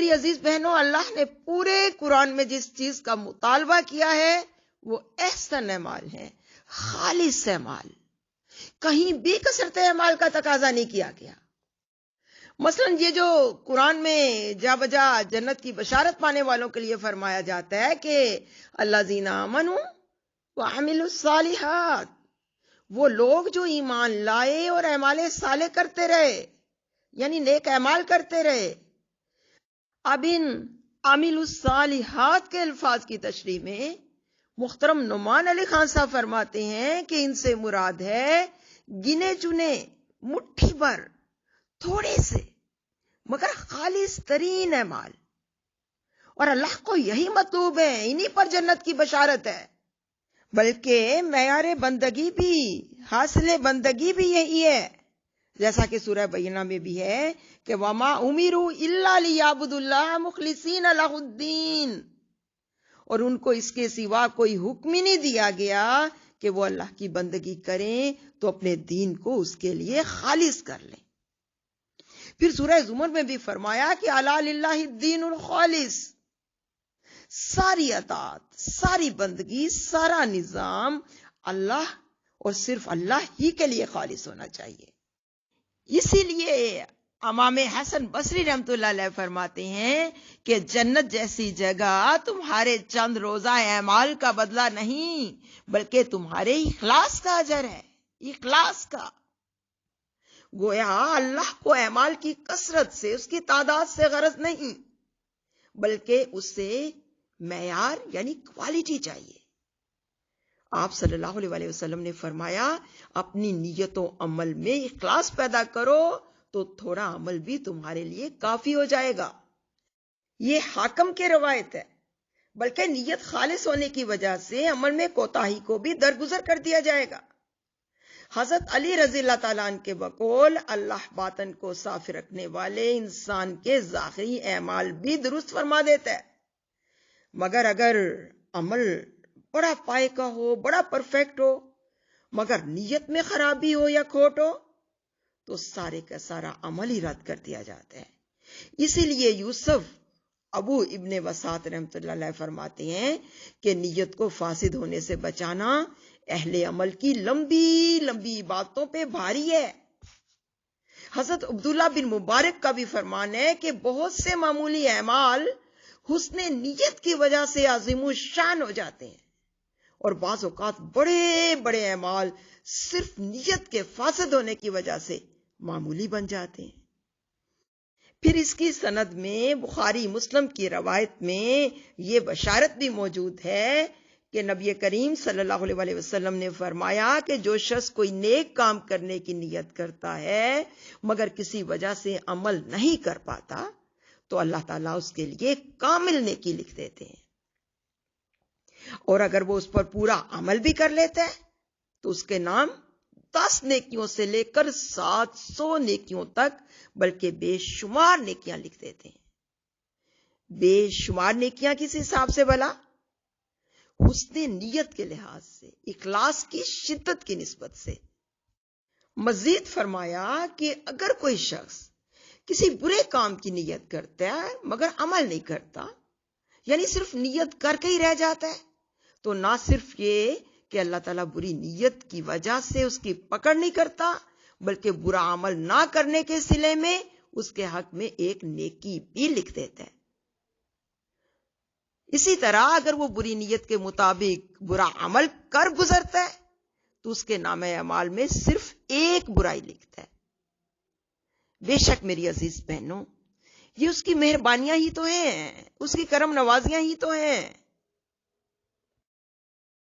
میری عزیز بہنوں، اللہ نے پورے قرآن میں جس چیز کا مطالبہ کیا ہے وہ احسن اعمال ہے، خالص اعمال، کہیں بھی کثرت اعمال کا تقاضا نہیں کیا گیا۔ مثلا یہ جو قرآن میں جا بجا جنت کی بشارت پانے والوں کے لیے فرمایا جاتا ہے کہ الذین آمنوا وعملوا الصالحات، وہ لوگ جو ایمان لائے اور اعمال صالح کرتے رہے، یعنی نیک اعمال کرتے رہے۔ اب ان عامل الصالحات کے الفاظ کی تشریح میں محترم نعمان علی خان صاحب فرماتے ہیں کہ ان سے مراد ہے گنے چنے مٹھی بھر تھوڑے سے مگر خالص ترین اعمال، اور اللہ کو یہی مطلوب ہے، انہی پر جنت کی بشارت ہے، بلکہ معیار بندگی بھی، حاصل بندگی بھی یہی ہے، جیسا کہ سورہ بینہ میں بھی ہے کہ وَمَا أُمِرُوا إِلَّا لِيَعْبُدُوا اللَّهَ مُخْلِصِينَ لَهُ الدِّينَ، اور ان کو اس کے سوا کوئی حکم ہی نہیں دیا گیا کہ وہ اللہ کی بندگی کریں تو اپنے دین کو اس کے لیے خالص کر لیں۔ پھر سورہ زمر میں بھی فرمایا کہ الا للہ الدین الخالص، ساری اطاعت، ساری بندگی، سارا نظام اللہ اور صرف اللہ ہی کے لیے خالص ہونا چاہیے۔ اسی لیے امام حسن بصری رحمۃ اللہ علیہ فرماتے ہیں کہ جنت جیسی جگہ تمہارے چند روزہ اعمال کا بدلہ نہیں، بلکہ تمہارے اخلاص کا اجر ہے، اخلاص کا۔ گویا اللہ کو اعمال کی کثرت سے، اس کی تعداد سے غرض نہیں، بلکہ اس سے معیار یعنی کوالٹی چاہیے۔ آپ صلی اللہ علیہ وسلم نے فرمایا اپنی نیت و عمل میں اخلاص پیدا کرو تو تھوڑا عمل بھی تمہارے لیے کافی ہو جائے گا۔ یہ حاکم کی روایت ہے، بلکہ نیت خالص ہونے کی وجہ سے عمل میں کوتاہی کو بھی درگزر کر دیا جائے گا۔ حضرت علی رضی اللہ تعالیٰ عنہ کے بقول اللہ باطن کو صاف رکھنے والے انسان کے ظاہری اعمال بھی درست فرما دیتا ہے، مگر اگر عمل بڑا پائے کا ہو، بڑا پرفیکٹ ہو، مگر نیت میں خرابی ہو یا کھوٹ ہو تو سارے کا سارا عمل ہی رد کر دیا جاتا ہے۔ اسی لیے یوسف ابو ابن وسعت رحمۃ اللہ علیہ فرماتے ہیں کہ نیت کو فاسد ہونے سے بچانا اہل عمل کی لمبی لمبی باتوں پہ بھاری ہے۔ حضرت عبداللہ بن مبارک کا بھی فرمان ہے کہ بہت سے معمولی اعمال حسن نیت کی وجہ سے عظیم الشان ہو جاتے ہیں، اور بعض اوقات بڑے بڑے اعمال صرف نیت کے فاسد ہونے کی وجہ سے معمولی بن جاتے ہیں۔ پھر اس کی سند میں بخاری مسلم کی روایت میں یہ بشارت بھی موجود ہے کہ نبی کریم صلی اللہ علیہ وسلم نے فرمایا کہ جو شخص کوئی نیک کام کرنے کی نیت کرتا ہے مگر کسی وجہ سے عمل نہیں کر پاتا تو اللہ تعالیٰ اس کے لیے کامل نیکی لکھ دیتے ہیں، اور اگر وہ اس پر پورا عمل بھی کر لیتا ہے تو اس کے نام 10 نیکیوں سے لے کر 700 نیکیوں تک بلکہ بے شمار نیکیاں لکھ دیتے ہیں۔ بے شمار نیکیاں کس حساب سے بھلا؟ حسن نیت کے لحاظ سے، اخلاص کی شدت کی نسبت سے۔ مزید فرمایا کہ اگر کوئی شخص کسی برے کام کی نیت کرتا ہے مگر عمل نہیں کرتا، یعنی صرف نیت کر کے ہی رہ جاتا ہے، تو نہ صرف یہ کہ اللہ تعالیٰ بری نیت کی وجہ سے اس کی پکڑ نہیں کرتا، بلکہ برا عمل نہ کرنے کے صلے میں اس کے حق میں ایک نیکی بھی لکھ دیتا ہے۔ اسی طرح اگر وہ بری نیت کے مطابق برا عمل کر گزرتا ہے تو اس کے نام اعمال میں صرف ایک برائی لکھتا ہے۔ بے شک میری عزیز بہنوں، یہ اس کی مہربانیاں ہی تو ہیں، اس کی کرم نوازیاں ہی تو ہیں